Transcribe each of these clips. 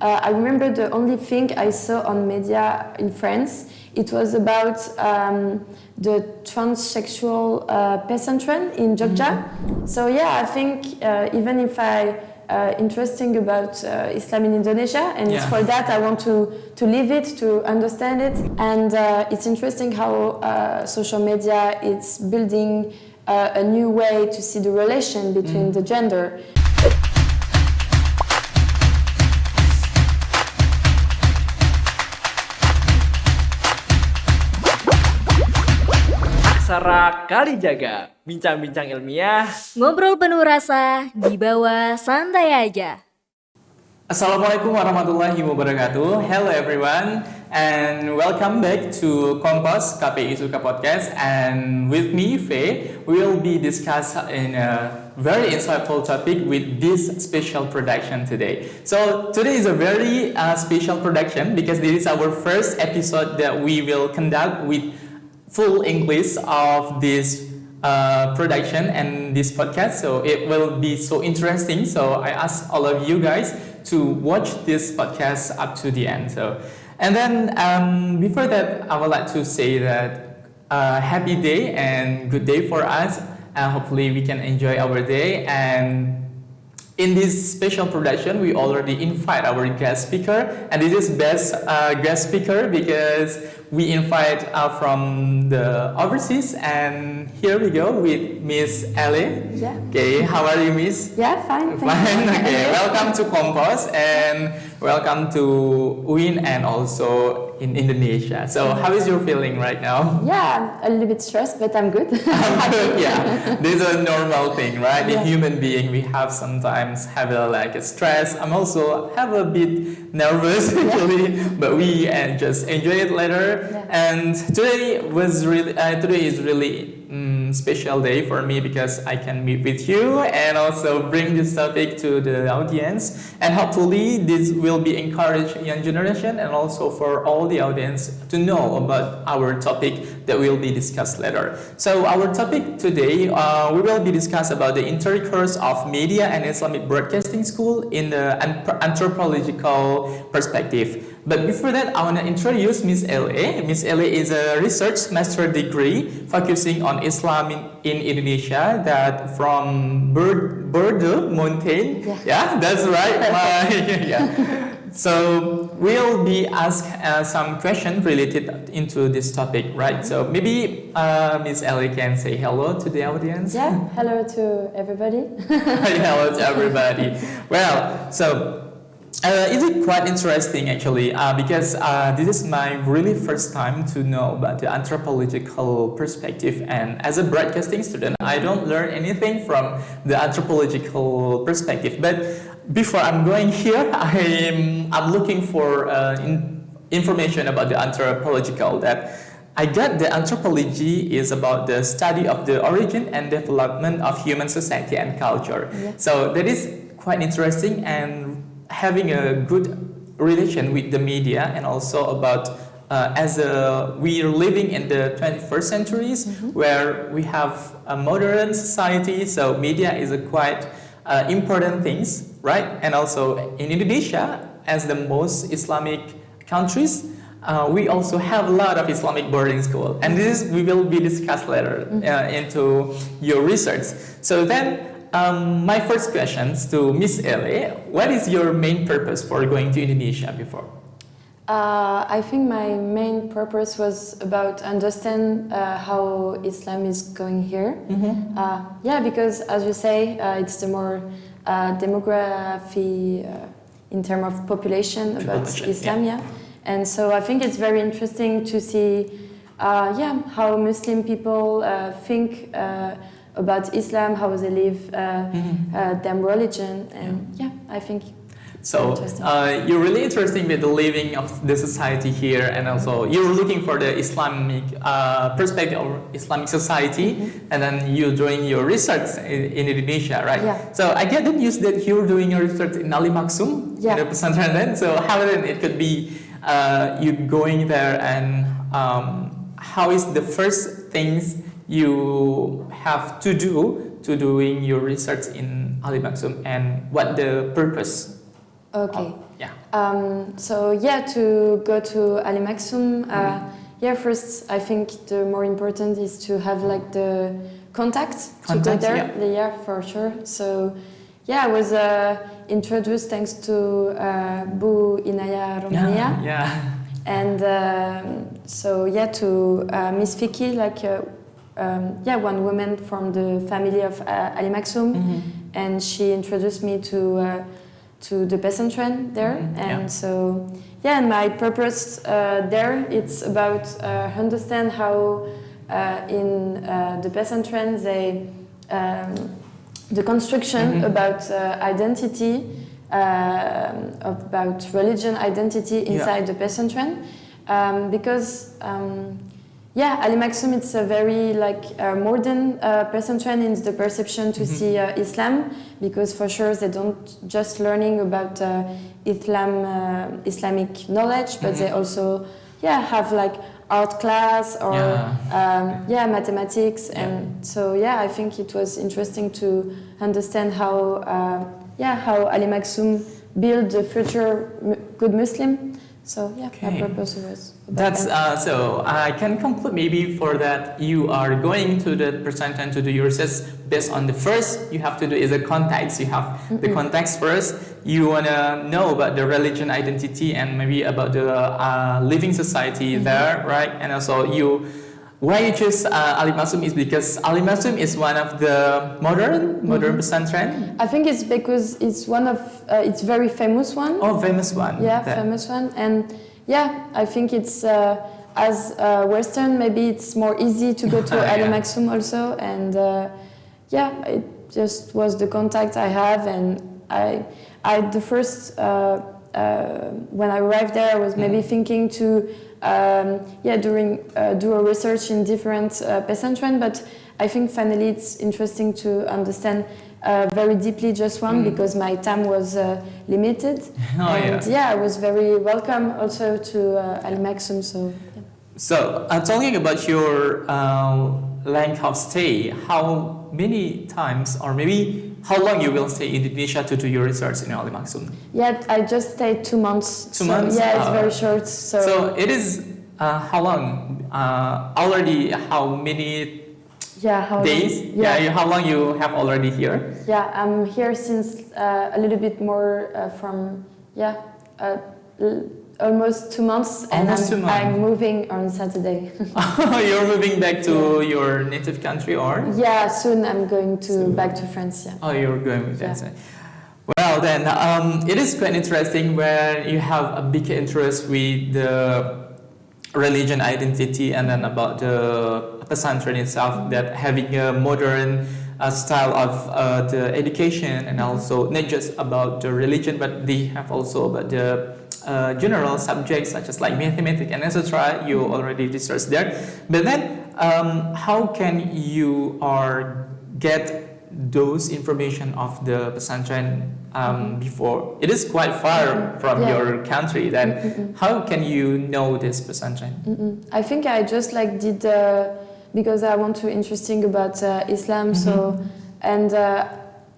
I remember the only thing I saw on media in France, it was about the transsexual Pesantren in Jogja. So yeah, I think even if I interesting about Islam in Indonesia, and it's for that I want to live it, to understand it, and it's interesting how social media is building a new way to see the relation between the gender. Aksara Kalijaga, bincang-bincang ilmiah, ngobrol penuh rasa, di bawah santai aja. Assalamualaikum warahmatullahi wabarakatuh. Hello everyone and welcome back to Kompost KPI Suka Podcast, and with me Faye will be discussing in a very insightful topic with this special production today. So today is a very special production because this is our first episode that we will conduct with full English of this production and this podcast, so it will be so interesting. So I ask all of you guys to watch this podcast up to the end. So, and then before that, I would like to say that happy day and good day for us, and hopefully we can enjoy our day. And in this special production, we already invite our guest speaker, and this is best guest speaker because we invite from the overseas, and here we go with Ms Ele. Yeah. Okay, how are you, Miss? Yeah, fine. Fine. Okay, welcome to Kompost and welcome to UIN and also in Indonesia. So, how is your feeling right now? Yeah, a little bit stressed, but I'm good. Yeah, this is a normal thing, right? Yeah. In human being, we have sometimes have a stress. I'm also have a bit nervous actually, but we just enjoy it later. Yeah. And today is really special day for me because I can meet with you and also bring this topic to the audience, and hopefully this will be encourage young generation and also for all the audience to know about our topic that will be discussed later. So our topic today, we will be discuss about the intercourse of media and Islamic broadcasting school in the anthropological perspective. But before that, I want to introduce Ms Ele. Ms Ele is a research master degree focusing on Islam in Indonesia, that from Bordeaux Mountain. Yeah, that's right. Yeah. So we'll be asked some questions related into this topic, right? So maybe Ms Ele can say hello to the audience. Yeah, hello to everybody. Hello to everybody. Well, so is it quite interesting actually because this is my really first time to know about the anthropological perspective, and as a broadcasting student I don't learn anything from the anthropological perspective, but before I'm going here I'm looking for information about the anthropological, that I got the anthropology is about the study of the origin and development of human society and culture. Yeah. So that is quite interesting and having a good relation with the media, and also about we are living in the 21st centuries where we have a modern society, so media is a quite important things, right? And also in Indonesia, as the most Islamic countries, we also have a lot of Islamic boarding school, and this we will be discussed later into your research. So then my first questions to Ms Ele, what is your main purpose for going to Indonesia before? I think my main purpose was about understand how Islam is going here. Yeah, because as you say, it's the more demography in terms of population about Islam, yeah. And so I think it's very interesting to see, how Muslim people think about Islam, how they live their religion, and I think. So you're really interested with the living of the society here, and also you're looking for the Islamic perspective of Islamic society, and then you're doing your research in Indonesia, right? Yeah. So I get the news that you're doing your research in Ali Maksum, in the Pesantren. Then, so how then it could be you going there, and how is the first things you have to do to doing your research in Ali Maksum, and what the purpose? Okay. So yeah, to go to Alimaxum, first I think the more important is to have like the contact to go there. Yeah, for sure. So yeah, I was introduced thanks to Bu Inaya Romania. And to Miss Vicky, like one woman from the family of Alimaxum, and she introduced me to the Pesantren there, and and my purpose there, it's about understand how in the Pesantren they the construction about identity, about religion identity inside the Pesantren, because Alimaxum, it's a very modern Pesantren in the perception to see Islam, because for sure they don't just learning about Islamic knowledge, but they also have like art class or mathematics, and so I think it was interesting to understand how Alimaxum build the future good Muslim. So my purpose was that's so I can conclude maybe for that you are going to the Pesantren to do your research based on the first you have to do is a context. You have the context first. You wanna know about the religion identity and maybe about the living society there, right? And also why you choose Alimaxum is because Alimaxum is one of the modern Pesantren. I think it's because it's one of it's very famous one. Oh, famous one. Yeah, famous one, and I think it's as Western maybe it's more easy to go to Alimaxum also, and it just was the contact I have, and I the first when I arrived there I was maybe thinking to. Do a research in different Pesantren, but I think finally it's interesting to understand very deeply just one because my time was limited. I was very welcome also to Alimaxum. So talking about your length of stay, how many times or maybe how long you will stay in Indonesia to do your research in Alimaxum? Yeah, I just stayed 2 months. 2 months? Yeah, it's very short. So it is how long? Already how many days? How long you have already here? Yeah, I'm here since a little bit more from almost 2 months, and I'm moving on Saturday. You're moving back to your native country, or? Yeah, soon I'm going back to France. Yeah. Oh, you're going with that. Well, then it is quite interesting when you have a big interest with the religion identity and then about the Pesantren itself, that having a modern style of the education, and also not just about the religion, but they have also about the general subjects such as like mathematics and etc. You already researched there, but then how can you get those information of the Pesantren before it is quite far from your country? Then how can you know this Pesantren? I think I just did because I want to interesting about Islam, and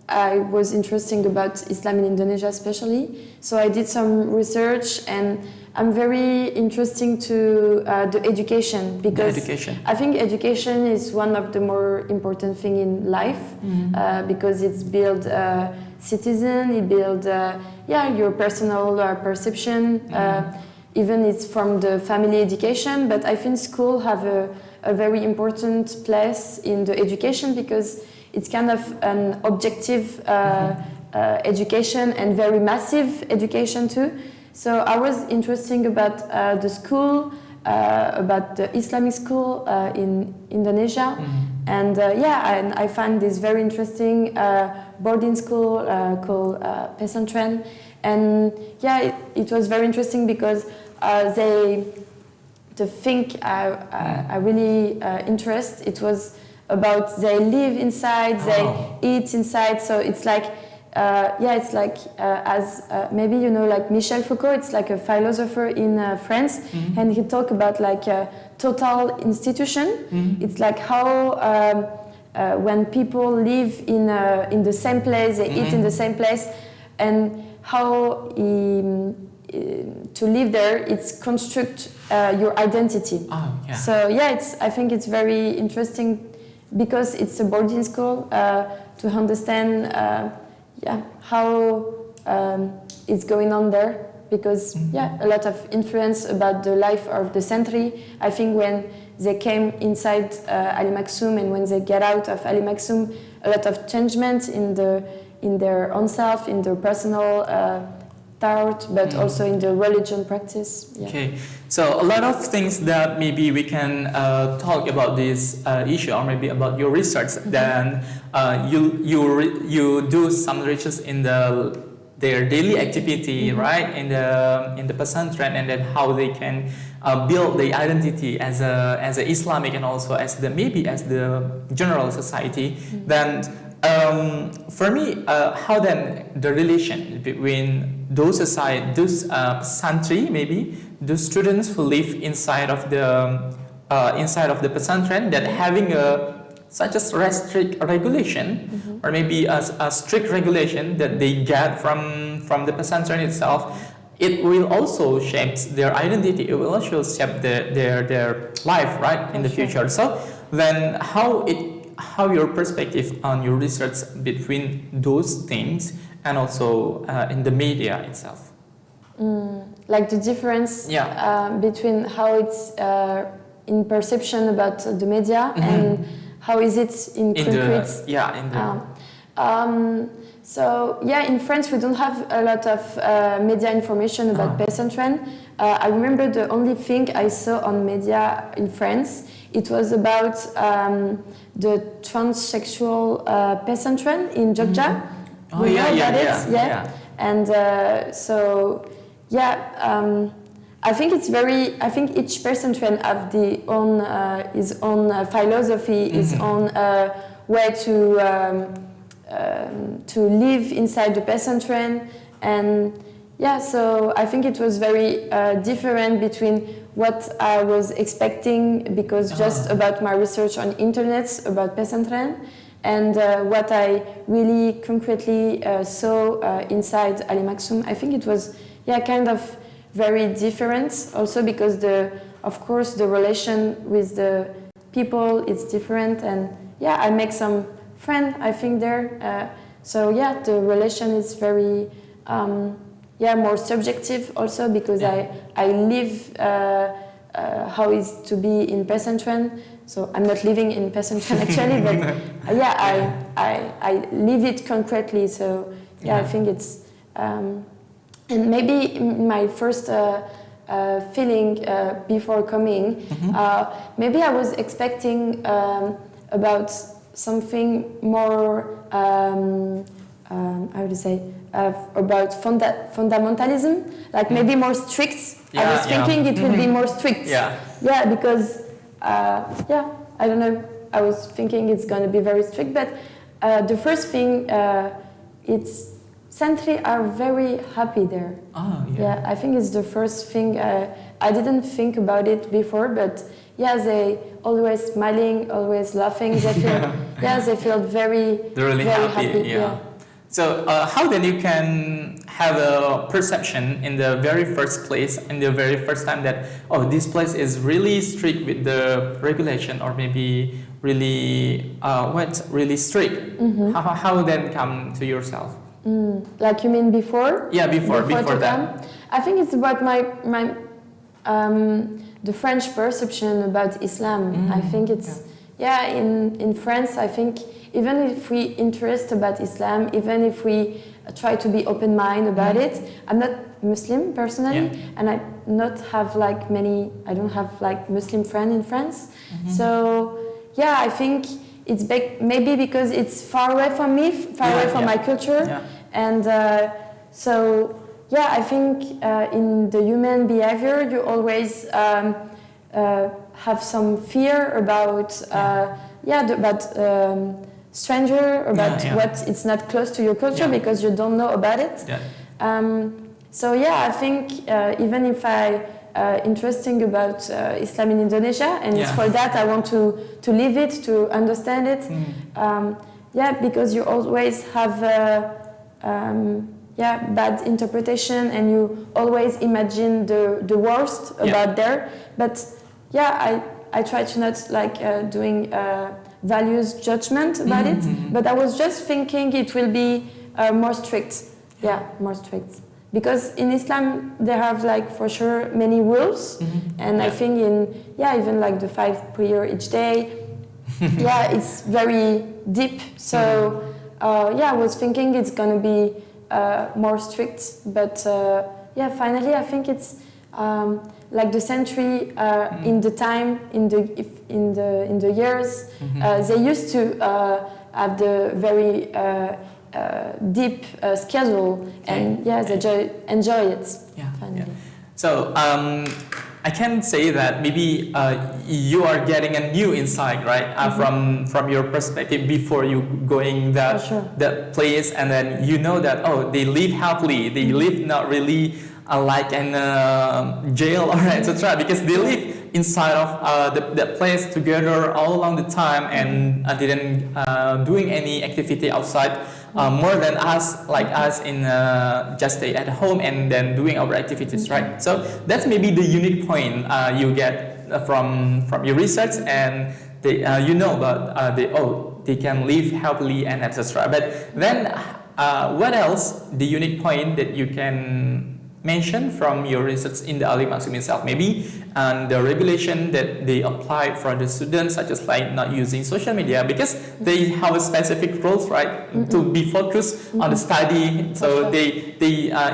I was interesting about Islam in Indonesia especially. So I did some research, and I'm very interested to the education, because I think education is one of the more important thing in life, because it's build citizen, it build your personal perception, even it's from the family education. But I think school have a very important place in the education, because it's kind of an objective education and very massive education too. So I was interested about the school, about the Islamic school in Indonesia, and and I find this very interesting boarding school called Pesantren, and it was very interesting because the thing I really interest, it was about they live inside, they eat inside, so it's like as maybe you know, like Michel Foucault, it's like a philosopher in France, and he talk about like a total institution. It's like how when people live in the same place, they eat in the same place, and how to live there, it's construct your identity. Oh, yeah. So yeah, I think it's very interesting because it's a boarding school to understand how it's going on there. Because a lot of influence about the life of the century. I think when they came inside Ali Maksoum and when they get out of Ali Maksoum, a lot of changement in their own self, in their personal thought, but also in the religion practice. Yeah. Okay, so a lot of things that maybe we can talk about this issue, or maybe about your research. Then you do some research in their daily activity, right, in the Pesantren, and then how they can build their identity as a Islamic and also as the general society. Then for me, how then the relation between those Pesantren, maybe those students who live inside of the Pesantren, that having such a strict regulation, or maybe a strict regulation that they get from the Pesantren itself, it will also shape their identity. It will also shape their life, right, in the future. So then, how your perspective on your research between those things and also in the media itself? Like the difference between how it's in perception about the media and how is it in concrete? So in France we don't have a lot of media information about Pesantren. I remember the only thing I saw on media in France, it was about the transsexual Pesantren in Jogja. And I think each Pesantren have his own philosophy, his own way to live inside the Pesantren, and so I think it was very different between what I was expecting, because just about my research on internet about Pesantren, and what I really concretely saw inside Ali Maksoum. I think it was kind of very different, also because of course the relation with the people is different, and I make some friend I think there. So the relation is very more subjective also, because I live how it's to be in Pesantren. So I'm not living in Pesantren actually, but I live it concretely. So I think it's and maybe my first feeling before coming, maybe I was expecting about something more, how to say, about fundamentalism, like maybe more strict. I was thinking it would be more strict. Because I don't know, I was thinking it's going to be very strict, but the first thing, it's Century are very happy there. I think it's the first thing. I didn't think about it before, but they always smiling, always laughing. They feel, they feel very, they're really very happy. So how then you can have a perception in the very first place, in the very first time, that this place is really strict with the regulation, or maybe really really strict. How then come to yourself? Like you mean before? Before that. I think it's about my the French perception about Islam. I think it's in France. I think even if we interest about Islam, even if we try to be open-minded about it, I'm not Muslim personally, and I don't have like Muslim friends in France. So I think it's maybe because it's far away from me, away from my culture, and I think in the human behavior you always have some fear about stranger, about what it's not close to your culture because you don't know about it. I think even if I interesting about Islam in Indonesia, and it's for that I want to live it, to understand it. Because you always have bad interpretation, and you always imagine the worst about there. But I try to not like doing values judgment about it. But I was just thinking it will be more strict. More strict. Because in Islam they have like for sure many rules, and I think even like the 5 prayer each day, it's very deep. So I was thinking it's gonna be more strict, but finally I think it's like the century in the time in the years they used to have the very deep schedule, and they enjoy it. Finally. So I can say that maybe you are getting a new insight, right? From your perspective before you going that place, and then you know that they live happily, they live not really like in jail or etc. Because they live inside of the place together all along the time, and didn't doing any activity outside. More than us, like us in just stay at home and then doing our activities, right? So that's maybe the unique point you get from your research, and they about they can live happily and etc. But then what else the unique point that you can mention from your research in the Al-Maksum itself, maybe the regulation that they apply for the students, such as like not using social media, because they have a specific rules, right, to be focused on the study. So they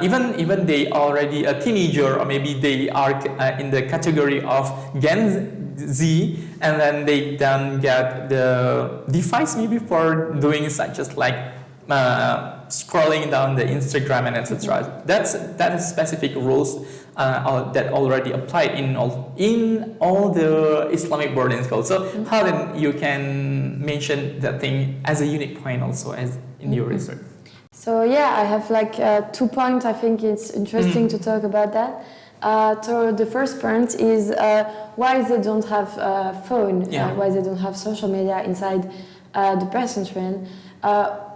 even they already a teenager, or maybe they are in the category of Gen Z, and then they then get the device maybe for doing such as like scrolling down the Instagram and etc. That is specific rules that already applied in all the Islamic boarding schools. So how then you can mention that thing as a unique point also as in your research? So I have like 2 points. I think it's interesting to talk about that. So the first point is why they don't have phone, why they don't have social media inside the Pesantren.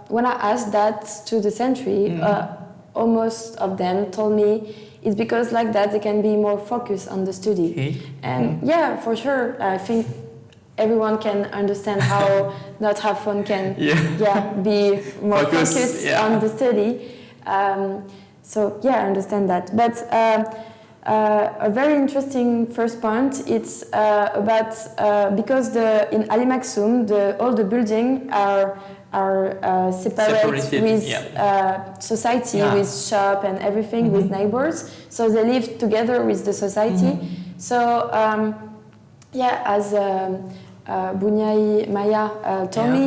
When I asked that to the century, almost of them told me it's because like that they can be more focused on the study. And for sure, I think everyone can understand how not have fun can be more focused on the study. So I understand that. But a very interesting first point, it's about because in Al-Maksum all the buildings are separated with society, with shop and everything, with neighbors. So they live together with the society. So as Bunyai Maya told me,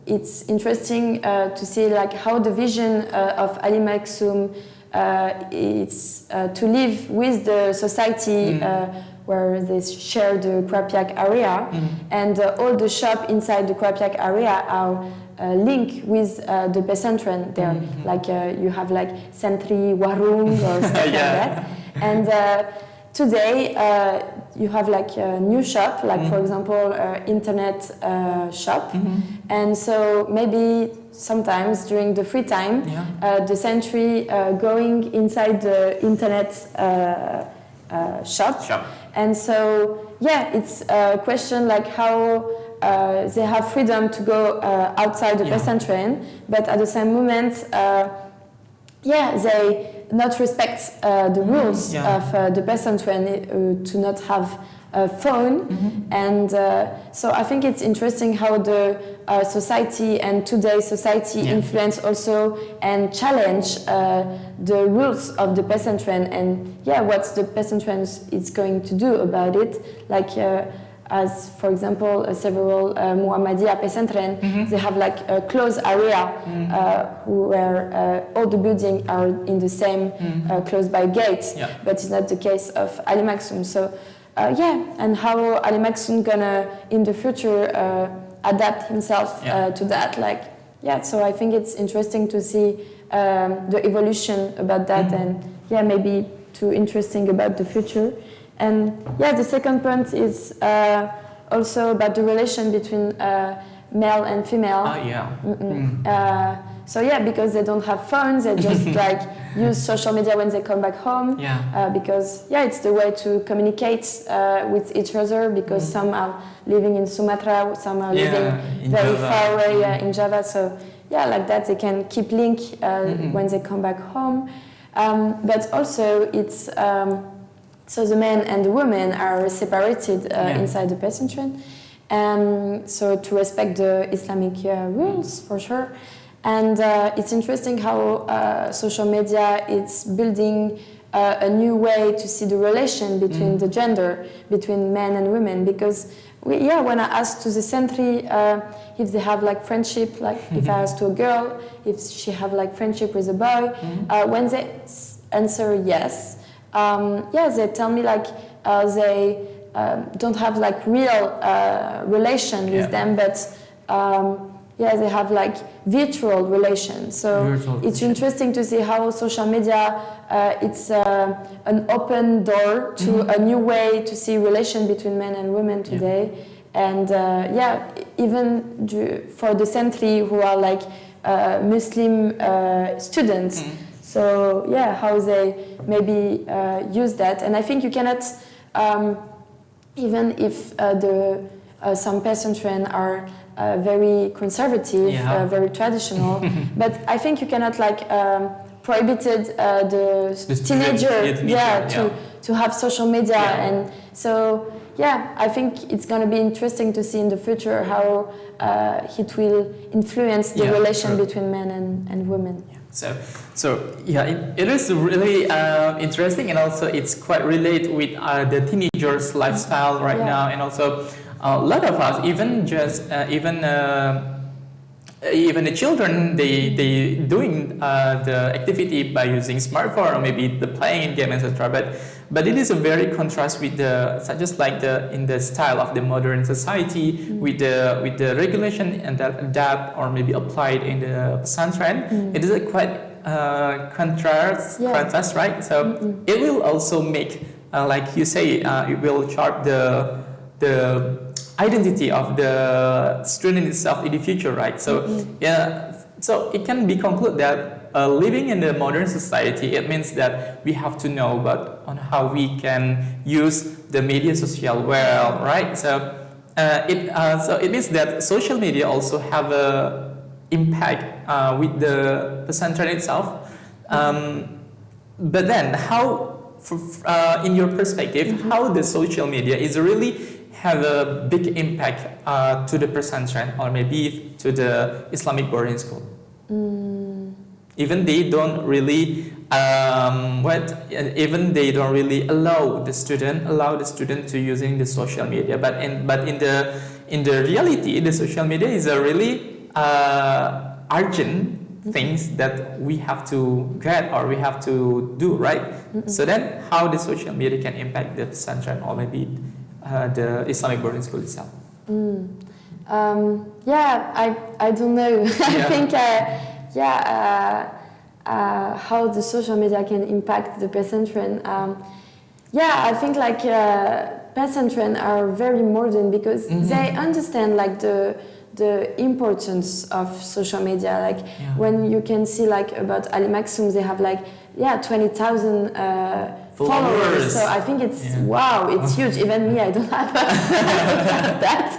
it's interesting to see like how the vision of Al-Maksum it's to live with the society where they share the Krapiak area, and all the shop inside the Krapiak area are linked with the Pesantren there. Like you have like Sentri, Warung or stuff like that. And today you have like a new shop, like for example internet shop. And so maybe sometimes during the free time the Sentry going inside the internet shop. And so it's a question like how they have freedom to go outside the Pesantren, but at the same moment they not respect the rules of the Pesantren to not have a phone. And so I think it's interesting how the society and today's society influence also and challenge the rules of the Pesantren, and what the Pesantren is going to do about it. Like as for example several Muhammadiyah Pesantren, they have like a closed area where all the buildings are in the same close by gates, but it's not the case of Al-Maksum. So and how Al-Maksum gonna in the future adapt himself to that, like so I think it's interesting to see the evolution about that, and maybe too interesting about the future. And the second point is also about the relation between male and female. So yeah, because they don't have phones, they just like use social media when they come back home. Because it's the way to communicate with each other. Because some are living in Sumatra, some are living very far away in Java. So like that, they can keep link when they come back home. But also it's so the men and the women are separated inside the Pesantren. So to respect the Islamic rules for sure. And it's interesting how social media is building a new way to see the relation between the gender, between men and women. Because when I asked to the sentry if they have like friendship, like if I asked to a girl if she have like friendship with a boy, when they answer yes, they tell me like they don't have like real relation with them, but they have like virtual relation. So it's interesting to see how social media it's an open door to a new way to see relation between men and women today. And even for the sentry who are like Muslim students. So how they maybe use that. And I think you cannot, even if some Pesantren are very conservative, very traditional, but I think you cannot like prohibited the teenager to have social media. And so I think it's going to be interesting to see in the future how it will influence the relation between men and women. It is really interesting, and also it's quite related with the teenagers' lifestyle right now, and also a lot of us, even the children, they doing the activity by using smartphone or maybe the playing game, etc. But it is a very contrast with just like in the style of the modern society with the regulation and that adapt or maybe applied in the Pesantren. It is a quite contrast, right? So it will also make like you say, it will chart the identity of the student itself in the future, right? So so it can be concluded that living in the modern society, it means that we have to know on how we can use the media social well, right? So it means that social media also have a impact with the Pesantren itself. But then how, in your perspective, how the social media is really have a big impact to the Pesantren or maybe to the Islamic boarding school? Even they don't really even they don't really allow the student to using the social media, but in the reality, the social media is a really urgent things that we have to get or we have to do, right? So then how the social media can impact the Pesantren or maybe the Islamic boarding school itself? I don't know. I think how the social media can impact the Pesantren. I think like Pesantren are very modern because they understand like the importance of social media. Like when you can see like about Ali Maxum, they have like 20,000 followers. So I think it's wow, it's huge. Even me, I don't have that.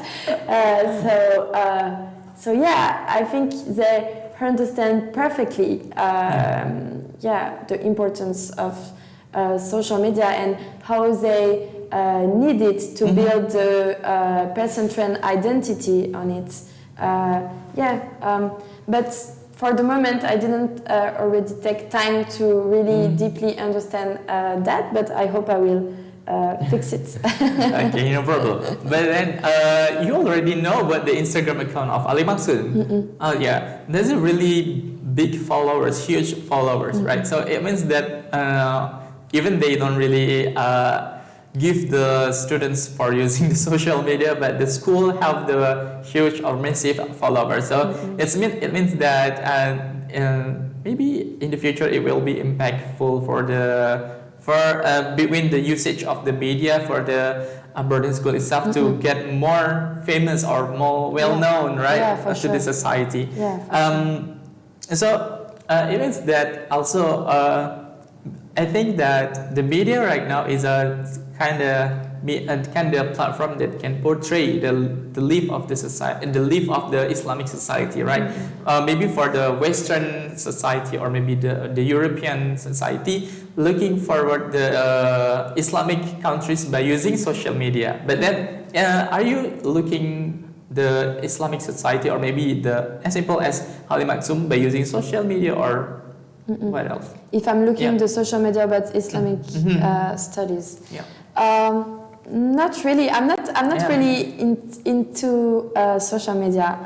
I think they understand perfectly the importance of social media and how they need it to build the Pesantren identity on it. But for the moment, I didn't already take time to really deeply understand that, but I hope I will fix it. Okay, no problem. But then you already know about the Instagram account of Ali Maxum. There's a really big followers, huge followers, right? So it means that even they don't really give the students for using the social media, but the school have the huge or massive followers. So it means that maybe in the future it will be impactful between the usage of the media for the boarding school itself to get more famous or more well known, right, to the society. So it means that also I think that the media right now is a kind of platform that can portray the life of the society, the life of the Islamic society, right? Maybe for the Western society or maybe the European society, looking forward the Islamic countries by using social media. But then, are you looking the Islamic society or maybe as simple as Halim Maksum by using social media or what else? If I'm looking the social media about Islamic studies, not really. I'm not really into social media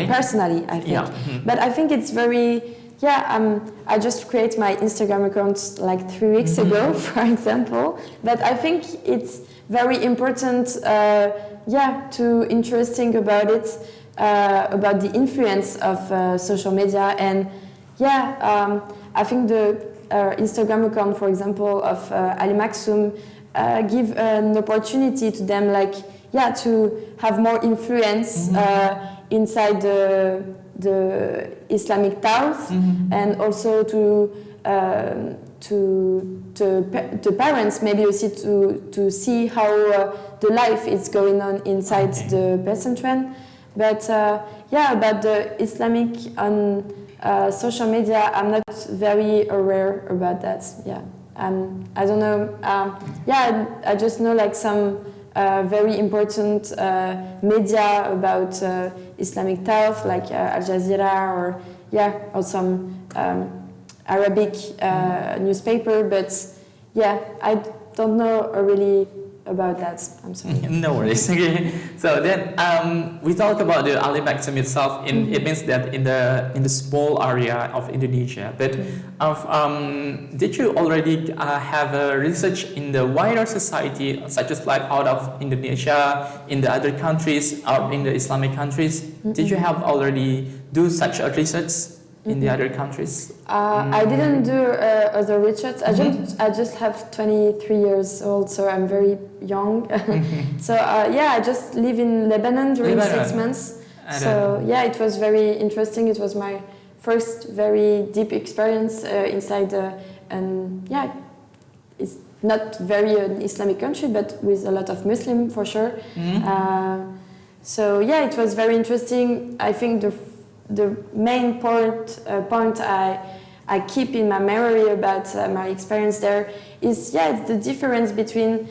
personally. I think, but I think it's very. I just create my Instagram account like 3 weeks ago, for example. But I think it's very important. To interesting about it, about the influence of social media, and I think the Instagram account, for example, of Ali Maksum, give an opportunity to them, to have more influence inside the Islamic thought, and also to parents, maybe also to see how the life is going on inside the Pesantren. But about the Islamic on social media, I'm not very aware about that. I don't know. I just know like some very important media about Islamic thought, like Al Jazeera or some Arabic newspaper. But I don't know really about that. I'm sorry. No worries. Okay. So then we talk about the Ali Maksum itself. It means that in the small area of Indonesia. But did you already have a research in the wider society, such as like out of Indonesia, in the other countries, or in the Islamic countries? Did you have already do such a research in the other countries? I didn't do other research. I just have 23 years old, so I'm very young. So I just live in Lebanon during 6 months. So it was very interesting. It was my first very deep experience inside it's not very an Islamic country, but with a lot of Muslim for sure. So it was very interesting. I think the main point I keep in my memory about my experience there is it's the difference between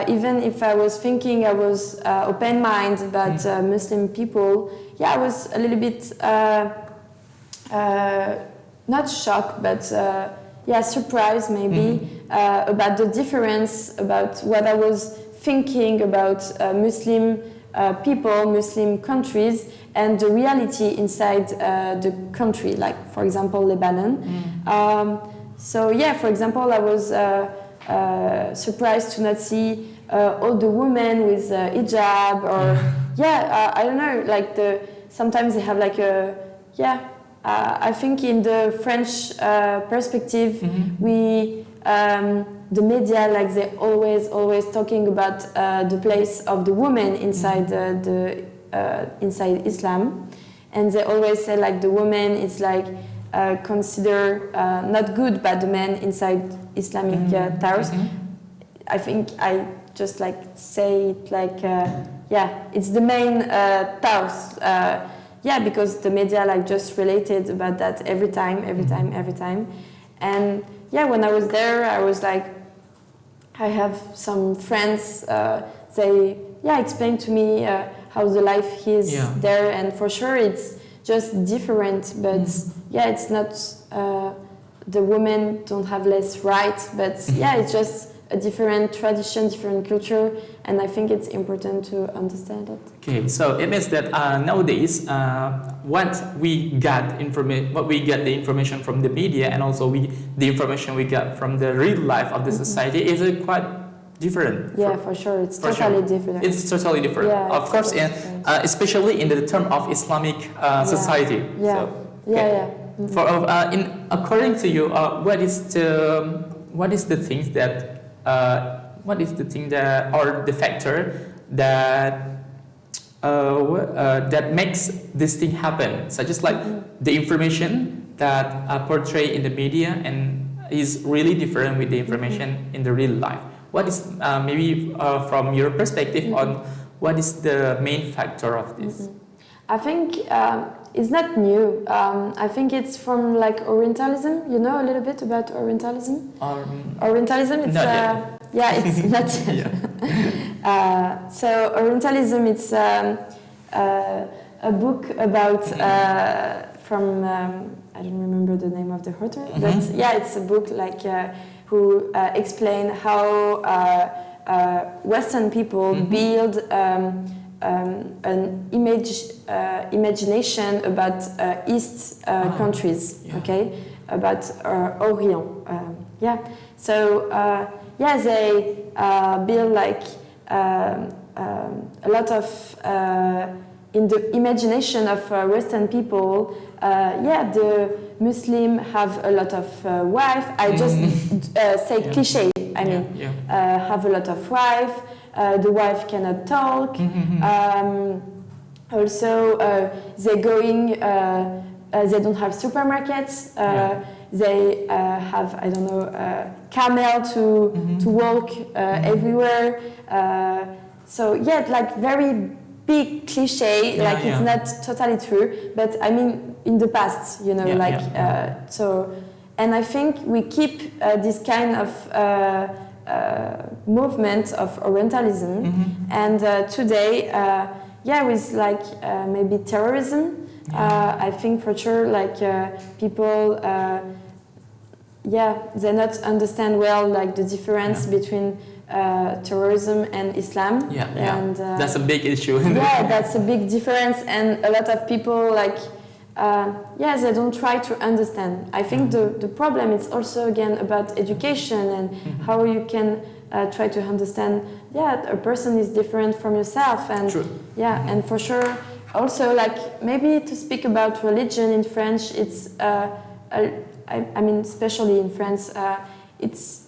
even if I was thinking I was open-minded about Muslim people, I was a little bit not shocked, but surprised maybe about the difference, about what I was thinking about Muslim people, Muslim countries, and the reality inside the country, like for example Lebanon. For example, I was surprised to not see all the women with hijab, or I don't know, like sometimes they have like I think in the French perspective, we the media, like they always talking about the place of the woman inside inside Islam, and they always say like the woman is like considered not good by the men inside Islamic thought. I think I just like say it like it's the main thought. Because the media like just related about that every time. And when I was there, I was like, I have some friends, they explained to me how the life is there, and for sure it's just different, but it's not, the women don't have less rights, but it's just a different tradition, different culture, and I think it's important to understand it. Okay, so it means that nowadays, what we get the information from the media, and also the information we get from the real life of the society is quite different. For sure, it's totally different. It's totally different. Of course, especially in the term of Islamic society. According to you, what is the thing that or the factor that that makes this thing happen, such as like the information that are portrayed in the media and is really different with the information in the real life. What is maybe from your perspective on what is the main factor of this? I think it's not new. I think it's from like Orientalism. You know a little bit about Orientalism? Orientalism, it's not yet. Yeah, it's not yet. So Orientalism, it's a book about from I don't remember the name of the author, but yeah, it's a book like who explain how Western people build an imagination about East countries, okay, about Orient, yeah. So yeah, they build like a lot of in the imagination of Western people. Yeah, the Muslim have a lot of wife. I just say cliché. I mean, have a lot of wife. The wife cannot talk. Also, they going. They don't have supermarkets. They have, I don't know, camel to walk everywhere. So yeah, like very big cliche. Like it's not totally true, but I mean in the past, you know, so. And I think we keep this kind of movement of Orientalism, and today, yeah, with like maybe terrorism, I think for sure, like people, yeah, they not understand well like the difference between terrorism and Islam. And that's a big issue. Yeah, that's a big difference, and a lot of people like. Yeah, they don't try to understand. I think the problem is also again about education and how you can try to understand. Yeah, a person is different from yourself, and yeah, and for sure also like maybe to speak about religion in French, it's I mean especially in France, it's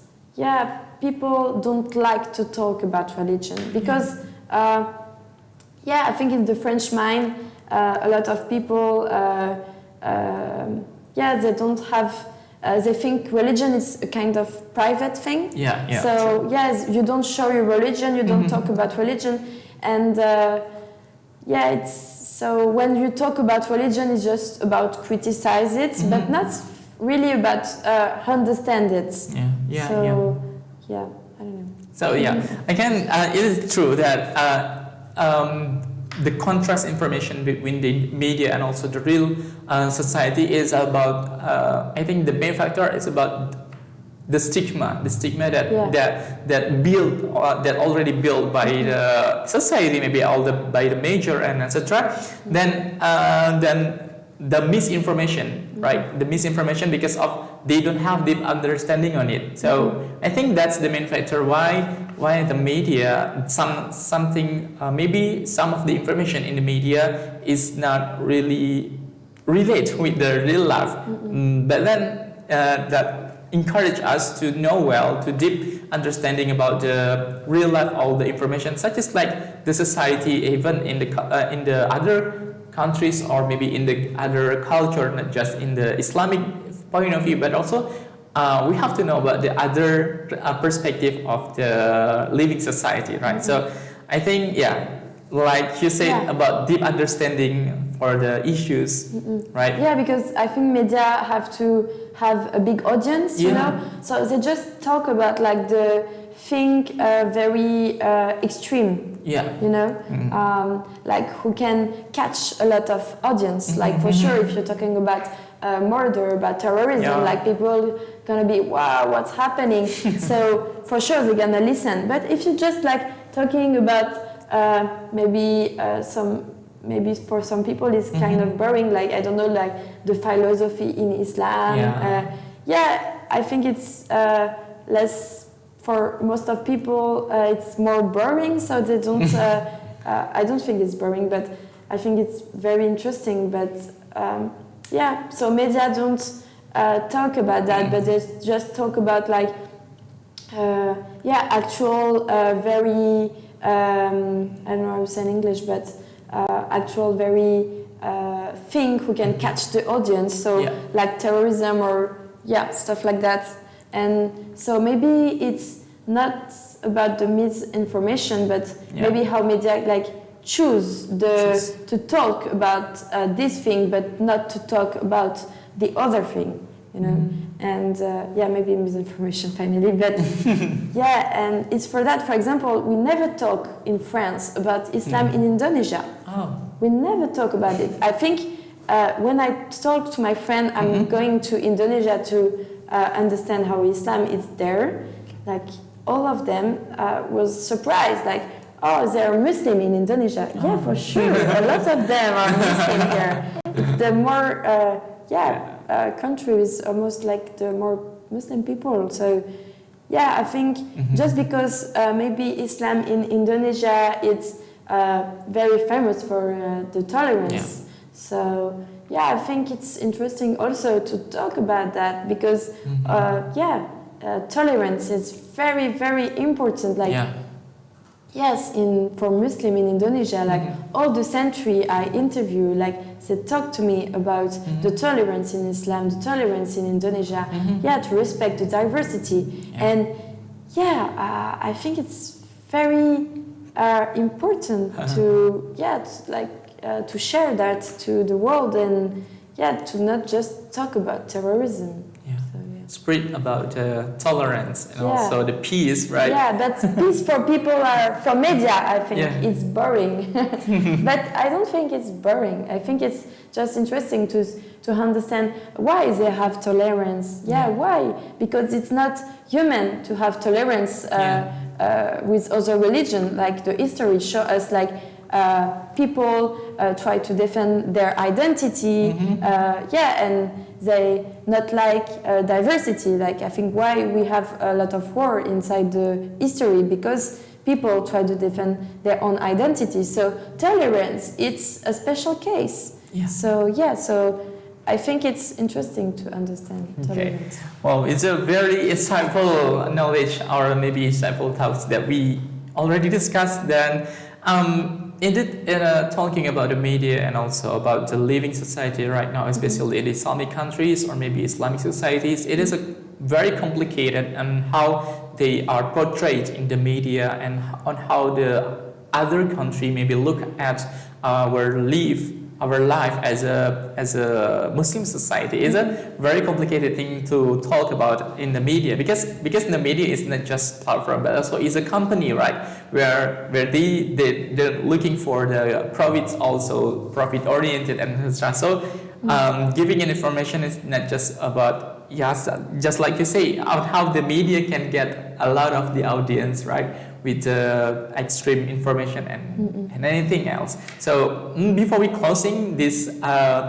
people don't like to talk about religion because yeah, I think in the French mind. A lot of people, yeah, they don't have. They think religion is a kind of private thing. So yes, you don't show your religion, you don't talk about religion, and yeah, it's so when you talk about religion, it's just about criticize it, but not really about understand it. Yeah, I don't know. So yeah, again, it is true that. The contrast information between the media and also the real society is about. I think the main factor is about the stigma that built that already built by the society, maybe by the major and etc. Then the misinformation, right? The misinformation because of they don't have deep understanding on it. So I think that's the main factor why the media something maybe some of the information in the media is not really relate with the real life, but then that encourage us to know well, to deep understanding about the real life, all the information such as like the society even in the other countries or maybe in the other culture, not just in the Islamic point of view, but also we have to know about the other perspective of the living society, right? So I think, like you said about deep understanding for the issues, right? Yeah, because I think media have to have a big audience, you know? So they just talk about like the thing very extreme, you know? Like who can catch a lot of audience, like for sure if you're talking about murder, about terrorism, like people gonna be, wow, what's happening? So for sure they're gonna listen. But if you just like talking about maybe for some people it's kind of boring, like I don't know, like the philosophy in Islam. I think it's less, for most of people it's more boring, so they don't I don't think it's boring, but I think it's very interesting. But so media don't talk about that, but they just talk about like actual very I don't know how to say in English, but actual very thing who can catch the audience. So like terrorism or stuff like that. And so maybe it's not about the misinformation, but maybe how media like choose to talk about this thing, but not to talk about the other thing, you know. And maybe misinformation finally, but and it's for that. For example, we never talk in France about Islam in Indonesia. We never talk about it. I think when I talk to my friend, I'm going to Indonesia to understand how Islam is there. Like all of them was surprised, like, oh, they're Muslim in Indonesia. Yeah, for sure. A lot of them are Muslim here. It's the more country is almost like the more Muslim people. So I think just because maybe Islam in Indonesia it's very famous for the tolerance. So I think it's interesting also to talk about that because tolerance is very, very important. Like yes, for Muslim in Indonesia, like all the century I interview, like they talk to me about the tolerance in Islam, the tolerance in Indonesia, to respect the diversity. And I think it's very important to share that to the world and to not just talk about terrorism. Spread about tolerance and also the peace, right? Yeah, but peace for people from media, I think it's boring. But I don't think it's boring. I think it's just interesting to understand why they have tolerance. Why? Because it's not human to have tolerance with other religion. Like the history show us, like people try to defend their identity. And they not like diversity. Like I think why we have a lot of war inside the history because people try to defend their own identity. So tolerance, it's a special case. So I think it's interesting to understand tolerance. Well, it's a very insightful knowledge or maybe insightful thoughts that we already discussed. Then indeed, talking about the media and also about the living society right now, especially in Islamic countries or maybe Islamic societies, it is a very complicated and how they are portrayed in the media and on how the other country maybe look at our life as a Muslim society is a very complicated thing to talk about in the media because the media is not just platform but also is a company, right? Where they're looking for the profits, also profit oriented and etc. So giving an information is not just about just like you say on how the media can get a lot of the audience, right? With extreme information and anything else. So before we closing this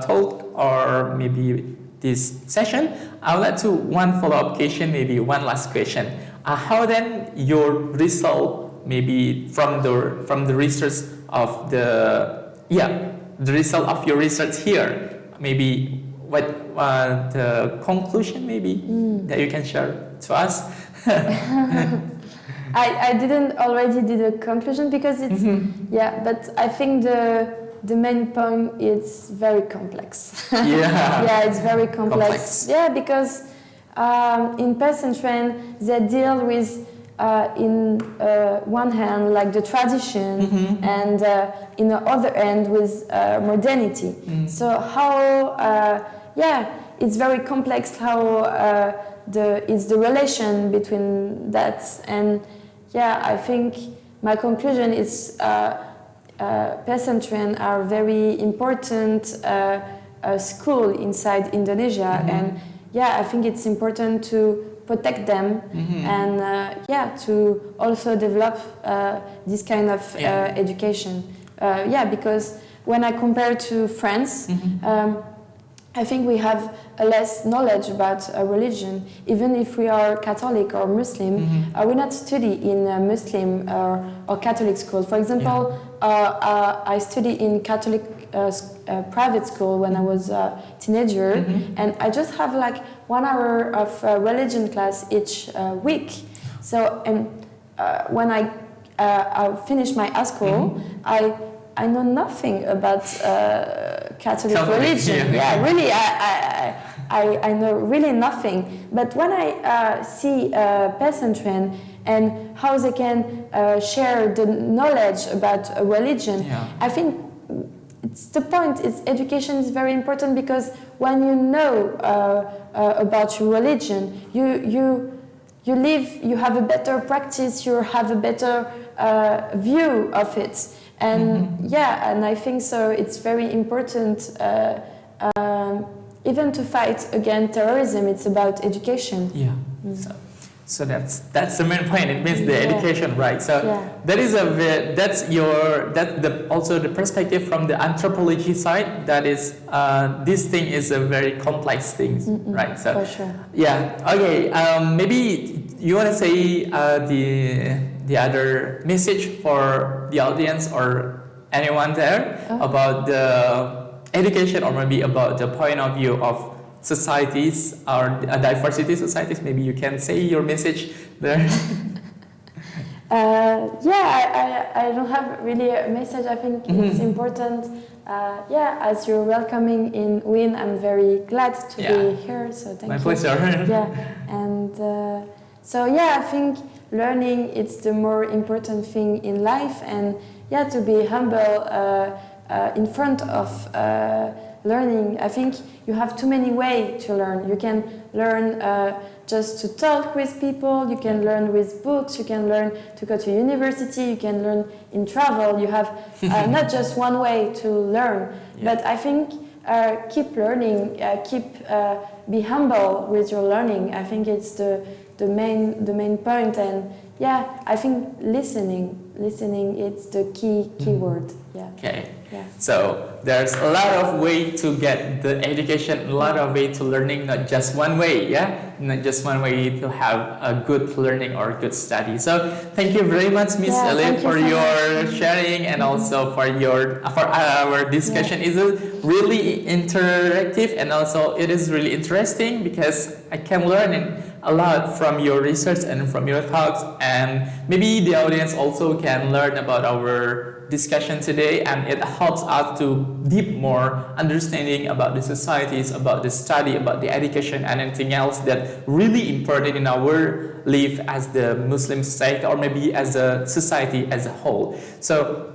talk or maybe this session, I would like to one follow-up question, maybe one last question. How then your result maybe from the research of the result of your research here, maybe what the conclusion maybe that you can share to us? I didn't already do the conclusion because it's but I think the main point is very complex. It's very complex. Because in Pesantren they deal with in one hand like the tradition and in the other hand with modernity. So how it's very complex how it's the relation between that. And I think my conclusion is Pesantren are very important school inside Indonesia, and I think it's important to protect them and to also develop this kind of education. Because when I compare to France, I think we have less knowledge about religion. Even if we are Catholic or Muslim, we not study in a Muslim or Catholic school. For example, I studied in Catholic private school when I was a teenager, and I just have like 1 hour of religion class each week. So, and when I finished my high school, I know nothing about Catholic Catholic, religion. yeah. Really, I know really nothing. But when I see Pesantren and how they can share the knowledge about a religion, Yeah. I think it's the point. It's education is very important because when you know about your religion, you live, you have a better practice, you have a better view of it. And yeah, and I think so it's very important even to fight against terrorism, it's about education. Yeah. So that's the main point. It means the education, right? So that is also the perspective from the anthropology side. That is, this thing is a very complex thing, right? So for sure. yeah. Okay. Maybe you want to say the other message for the audience or anyone there about the education, or maybe about the point of view of societies or diversity societies. Maybe you can say your message there. I don't have really a message. I think it's important. As you're welcoming in Wien, I'm very glad to be here. So thank you. My pleasure. And I think learning it's the more important thing in life, and to be humble in front of learning. I think you have too many ways to learn. You can learn just to talk with people, you can learn with books, you can learn to go to university, you can learn in travel. You have not just one way to learn, but I think keep learning, be humble with your learning. I think it's the main point, and I think listening it's the key word. Okay. So there's a lot of way to get the education, a lot of way to learning, not just one way, not just one way to have a good learning or good study. So thank you very much, Ms Ele, for your sharing, and also for our discussion. It's really interactive, and also it is really interesting because I can learn a lot from your research and from your talks, and maybe the audience also can learn about our discussion today, and it helps us to deep more understanding about the societies, about the study, about the education, and anything else that really important in our life as the Muslim society, or maybe as a society as a whole. So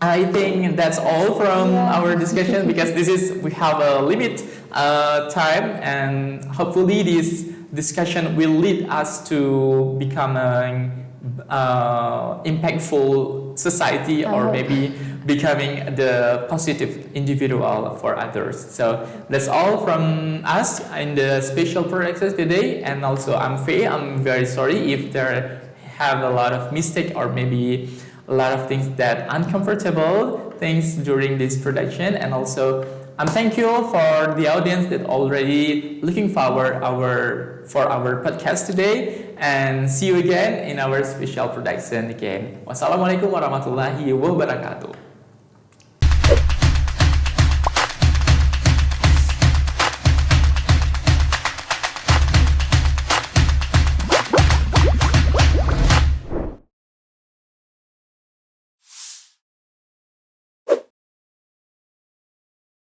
I think that's all from our discussion, because we have a limit time, and hopefully this discussion will lead us to become an impactful society, or maybe becoming the positive individual for others. So that's all from us in the special project today. And also I'm Faye. I'm very sorry if there have a lot of mistake, or maybe a lot of things that uncomfortable things during this production. And also I'm thank you for the audience that already looking forward for our podcast today, and see you again in our special production again. Wassalamualaikum warahmatullahi wabarakatuh.